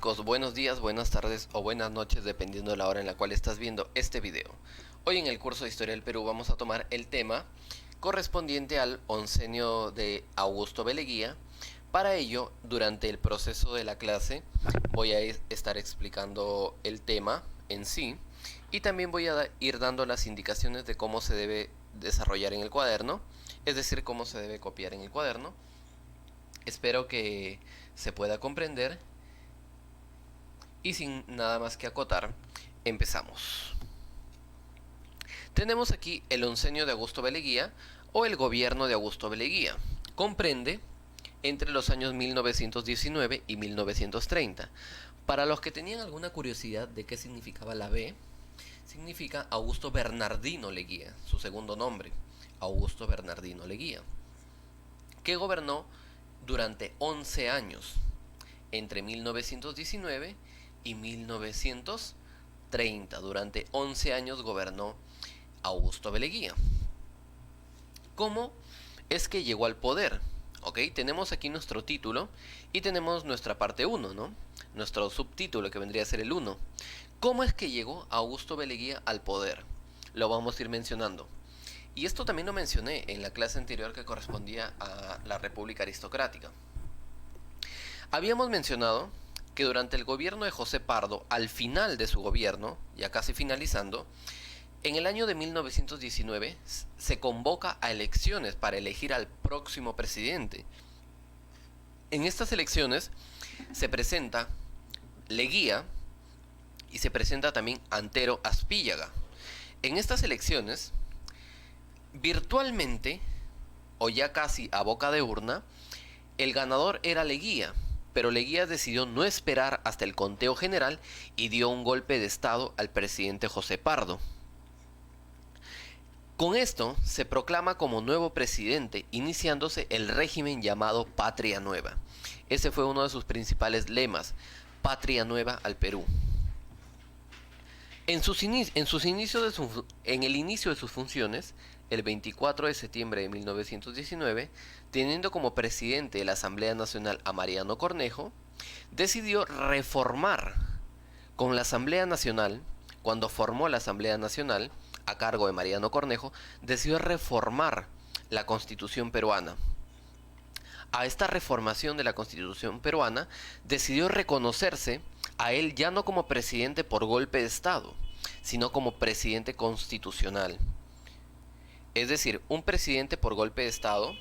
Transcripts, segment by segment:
chicos, buenos días, buenas tardes o buenas noches dependiendo de la hora en la cual estás viendo este video. Hoy en el curso de Historia del Perú vamos a tomar el tema correspondiente al oncenio de Augusto B. Leguía. Para ello, durante el proceso de la clase voy a estar explicando el tema en sí y también voy a ir dando las indicaciones de cómo se debe desarrollar en el cuaderno, es decir, cómo se debe copiar en el cuaderno. Espero que se pueda comprender y sin nada más que acotar, empezamos. Tenemos aquí el oncenio de Augusto B. Leguía o el gobierno de Augusto B. Leguía. Comprende entre los años 1919 y 1930. Para los que tenían alguna curiosidad de qué significaba la B, significa Augusto Bernardino Leguía, su segundo nombre, Augusto Bernardino Leguía, que gobernó durante 11 años, entre 1919 y 1930. Durante 11 años gobernó Augusto B. Leguía. ¿Cómo es que llegó al poder? Ok, tenemos aquí nuestro título y tenemos nuestra parte 1, ¿no? Nuestro subtítulo que vendría a ser el 1. ¿Cómo es que llegó Augusto B. Leguía al poder? Lo vamos a ir mencionando. Y esto también lo mencioné en la clase anterior que correspondía a la República Aristocrática. Habíamos mencionado que durante el gobierno de José Pardo, al final de su gobierno, ya casi finalizando, en el año de 1919 se convoca a elecciones para elegir al próximo presidente. En estas elecciones se presenta Leguía y se presenta también Antero Aspíllaga. En estas elecciones, virtualmente, o ya casi a boca de urna, el ganador era Leguía, pero Leguía decidió no esperar hasta el conteo general y dio un golpe de estado al presidente José Pardo. Con esto se proclama como nuevo presidente, iniciándose el régimen llamado Patria Nueva. Ese fue uno de sus principales lemas, Patria Nueva al Perú. En el inicio de sus funciones, el 24 de septiembre de 1919, teniendo como presidente de la Asamblea Nacional a Mariano Cornejo, decidió reformar con la Asamblea Nacional. Cuando formó la Asamblea Nacional, a cargo de Mariano Cornejo, decidió reformar la Constitución peruana. A esta reformación de la Constitución peruana, decidió reconocerse a él ya no como presidente por golpe de Estado, sino como presidente constitucional. Es decir, un presidente por golpe de Estado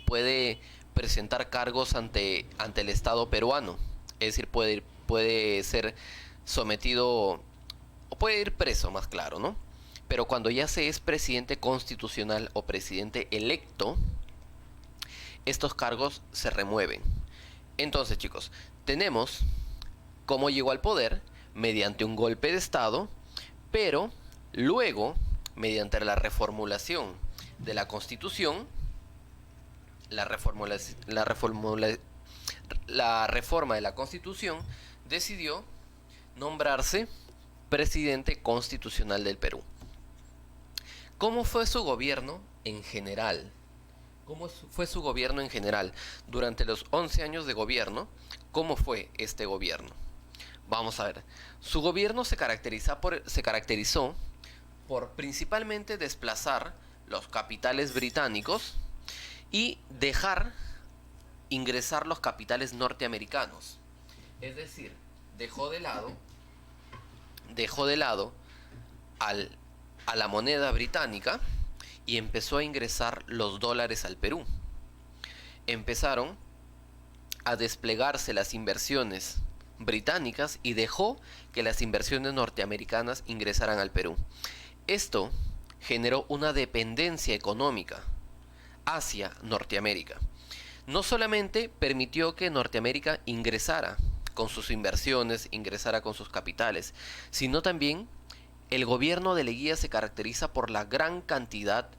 puede presentar cargos ante el Estado peruano. Es decir, puede ser sometido o puede ir preso, más claro, ¿no? Pero cuando ya se es presidente constitucional o presidente electo, estos cargos se remueven. Entonces, chicos, tenemos cómo llegó al poder mediante un golpe de Estado, pero luego, mediante la reformulación de la Constitución, la reforma de la Constitución, decidió nombrarse presidente constitucional del Perú. ¿Cómo fue su gobierno en general? ¿Cómo fue su gobierno en general? Durante los 11 años de gobierno, ¿cómo fue este gobierno? Vamos a ver. Su gobierno se caracterizó por principalmente desplazar los capitales británicos y dejar ingresar los capitales norteamericanos. Es decir, dejó de lado a la moneda británica y empezó a ingresar los dólares al Perú. Empezaron a desplegarse las inversiones británicas y dejó que las inversiones norteamericanas ingresaran al Perú. Esto generó una dependencia económica hacia Norteamérica. No solamente permitió que Norteamérica ingresara con sus inversiones, ingresara con sus capitales, sino también el gobierno de Leguía se caracteriza por la gran cantidad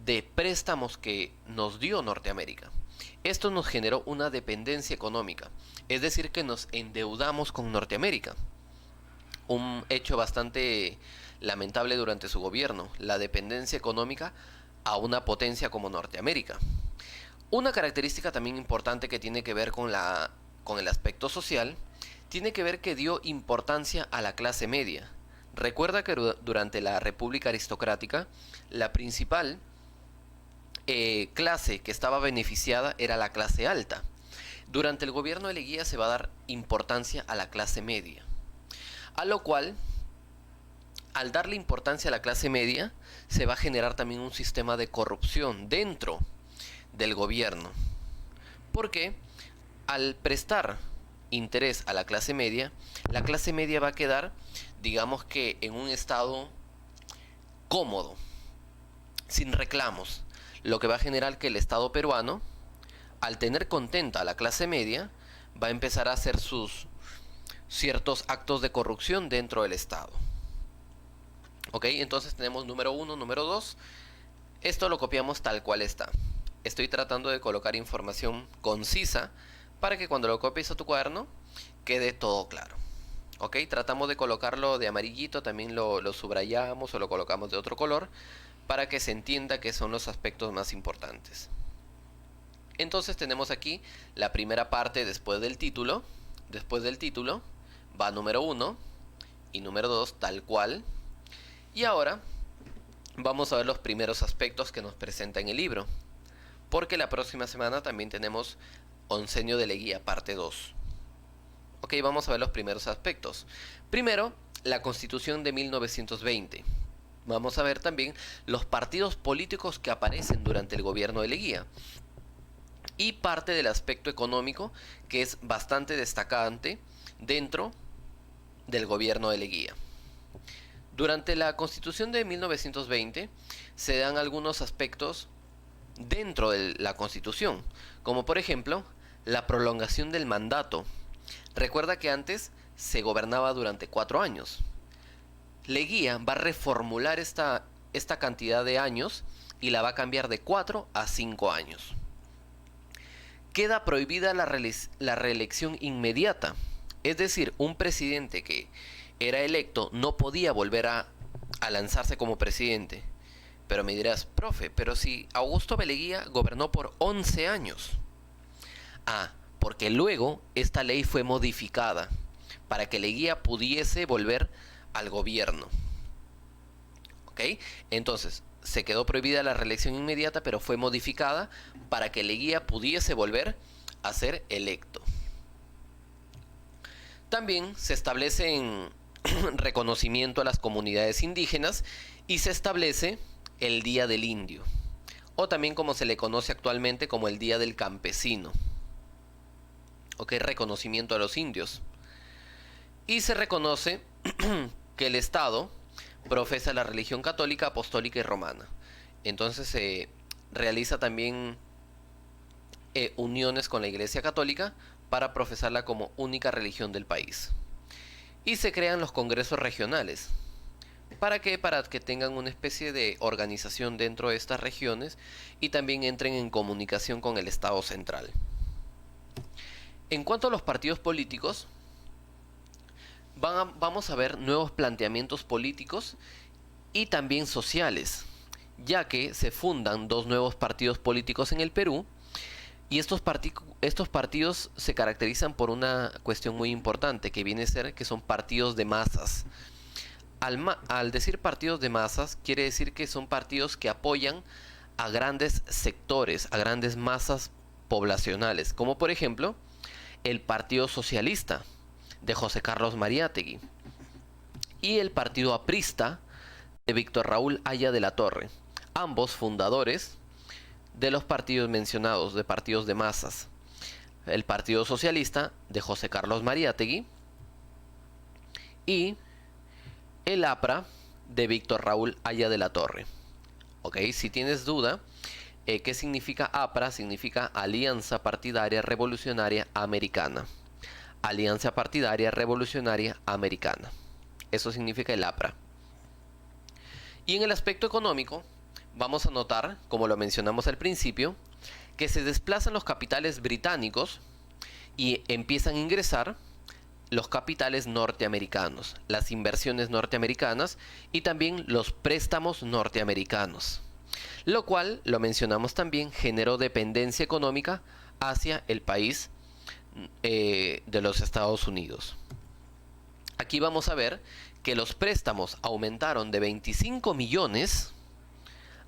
de préstamos que nos dio Norteamérica. Esto nos generó una dependencia económica, es decir, que nos endeudamos con Norteamérica. Un hecho bastante lamentable durante su gobierno, la dependencia económica a una potencia como Norteamérica. Una característica también importante que tiene que ver con la con el aspecto social, tiene que ver que dio importancia a la clase media. Recuerda que durante la República Aristocrática, la principal clase que estaba beneficiada era la clase alta. Durante el gobierno de Leguía se va a dar importancia a la clase media. A lo cual, al darle importancia a la clase media, se va a generar también un sistema de corrupción dentro del gobierno. Porque al prestar interés a la clase media va a quedar, digamos que en un estado cómodo, sin reclamos, lo que va a generar que el Estado peruano, al tener contenta a la clase media, va a empezar a hacer sus ciertos actos de corrupción dentro del Estado. Ok, entonces tenemos número 1, número 2. Esto lo copiamos tal cual está. Estoy tratando de colocar información concisa para que cuando lo copies a tu cuaderno quede todo claro. Ok, tratamos de colocarlo de amarillito, también lo subrayamos o lo colocamos de otro color para que se entienda que son los aspectos más importantes. Entonces tenemos aquí la primera parte después del título. Después del título va número 1 y número 2 tal cual. Y ahora vamos a ver los primeros aspectos que nos presenta en el libro, porque la próxima semana también tenemos Oncenio de Leguía parte 2. Ok, vamos a ver los primeros aspectos. Primero, la Constitución de 1920. Vamos a ver también los partidos políticos que aparecen durante el gobierno de Leguía. Y parte del aspecto económico que es bastante destacante dentro del gobierno de Leguía. Durante la Constitución de 1920 se dan algunos aspectos dentro de la Constitución, como por ejemplo la prolongación del mandato. Recuerda que antes se gobernaba durante 4 años. Leguía va a reformular esta cantidad de años y la va a cambiar de 4 a 5 años. Queda prohibida la reelección inmediata, es decir, un presidente que era electo no podía volver a lanzarse como presidente. Pero me dirás, profe, pero si Augusto B. Leguía gobernó por 11 años. Porque luego esta ley fue modificada para que Leguía pudiese volver al gobierno. ¿Ok? Entonces, se quedó prohibida la reelección inmediata, pero fue modificada para que Leguía pudiese volver a ser electo. También se establece en reconocimiento a las comunidades indígenas y se establece el Día del Indio, o también como se le conoce actualmente como el Día del Campesino. Ok, reconocimiento a los indios. Y se reconoce que el Estado profesa la religión católica, apostólica y romana. Entonces se realiza también uniones con la Iglesia Católica para profesarla como única religión del país. Y se crean los congresos regionales. ¿Para qué? Para que tengan una especie de organización dentro de estas regiones y también entren en comunicación con el Estado central. En cuanto a los partidos políticos, vamos a ver nuevos planteamientos políticos y también sociales, ya que se fundan 2 nuevos partidos políticos en el Perú, y estos partidos se caracterizan por una cuestión muy importante, que viene a ser que son partidos de masas. Al decir partidos de masas, quiere decir que son partidos que apoyan a grandes sectores, a grandes masas poblacionales, como por ejemplo el Partido Socialista de José Carlos Mariátegui y el Partido Aprista de Víctor Raúl Haya de la Torre, ambos fundadores de los partidos mencionados, de partidos de masas. El Partido Socialista de José Carlos Mariátegui y el APRA de Víctor Raúl Haya de la Torre. Ok, si tienes duda, ¿qué significa APRA? Significa Alianza Partidaria Revolucionaria Americana. Alianza Partidaria Revolucionaria Americana. Eso significa el APRA. Y en el aspecto económico, vamos a notar, como lo mencionamos al principio, que se desplazan los capitales británicos y empiezan a ingresar los capitales norteamericanos, las inversiones norteamericanas y también los préstamos norteamericanos, lo cual, lo mencionamos también, generó dependencia económica hacia el país de los Estados Unidos. Aquí vamos a ver que los préstamos aumentaron de 25 millones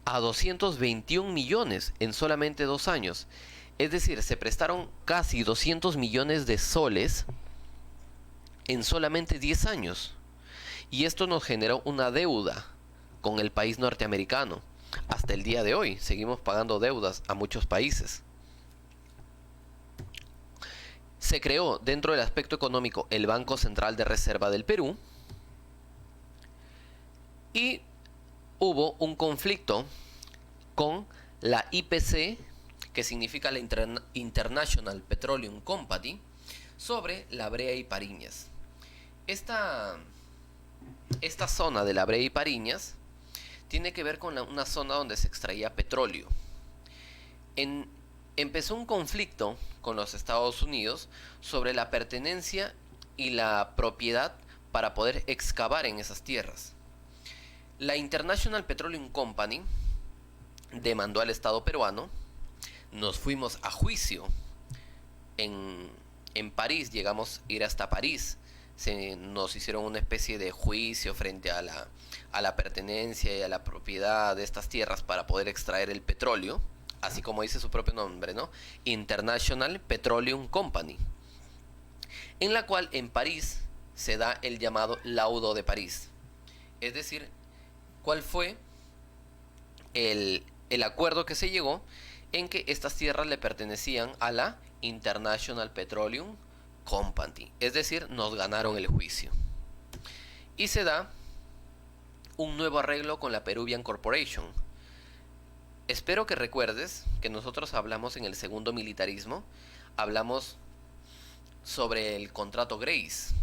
a 221 millones en solamente 2 años. Es decir, se prestaron casi 200 millones de soles en solamente 10 años. Y esto nos generó una deuda con el país norteamericano. Hasta el día de hoy seguimos pagando deudas a muchos países. Se creó dentro del aspecto económico el Banco Central de Reserva del Perú y hubo un conflicto con la IPC, que significa la International Petroleum Company, sobre La Brea y Pariñas. Esta zona de La Brea y Pariñas tiene que ver con una zona donde se extraía petróleo. Empezó un conflicto con los Estados Unidos sobre la pertenencia y la propiedad para poder excavar en esas tierras. La International Petroleum Company demandó al Estado peruano. Nos fuimos a juicio en París, llegamos a ir hasta París. Nos hicieron una especie de juicio frente a la pertenencia y a la propiedad de estas tierras para poder extraer el petróleo, así como dice su propio nombre, ¿no? International Petroleum Company, en la cual en París se da el llamado laudo de París. Es decir, ¿cuál fue el acuerdo que se llegó? En que estas tierras le pertenecían a la International Petroleum Company. Es decir, nos ganaron el juicio. Y se da un nuevo arreglo con la Peruvian Corporation. Espero que recuerdes que nosotros hablamos en el segundo militarismo, hablamos sobre el contrato Grace,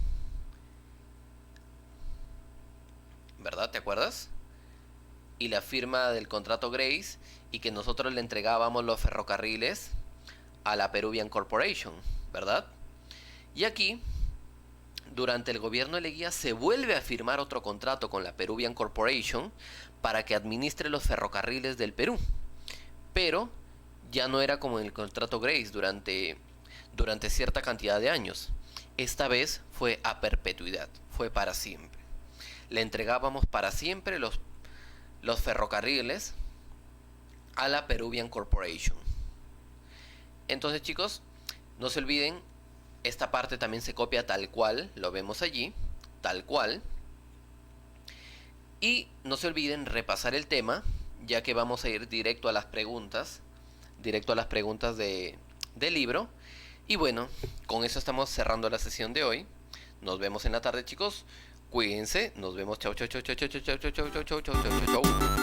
¿verdad? ¿Te acuerdas? Y la firma del contrato Grace, y que nosotros le entregábamos los ferrocarriles a la Peruvian Corporation, ¿verdad? Y aquí, durante el gobierno de Leguía, se vuelve a firmar otro contrato con la Peruvian Corporation para que administre los ferrocarriles del Perú. Pero ya no era como en el contrato Grace durante cierta cantidad de años. Esta vez fue a perpetuidad, fue para siempre. Le entregábamos para siempre los ferrocarriles a la Peruvian Corporation. Entonces, chicos, no se olviden, esta parte también se copia tal cual, lo vemos allí, tal cual. Y no se olviden repasar el tema, ya que vamos a ir directo a las preguntas, del libro. Y bueno, con eso estamos cerrando la sesión de hoy. Nos vemos en la tarde, chicos. Cuídense, nos vemos. Chau, chau, chau, chau, chau, chau, chau, chau, chau, chau, chau, chau.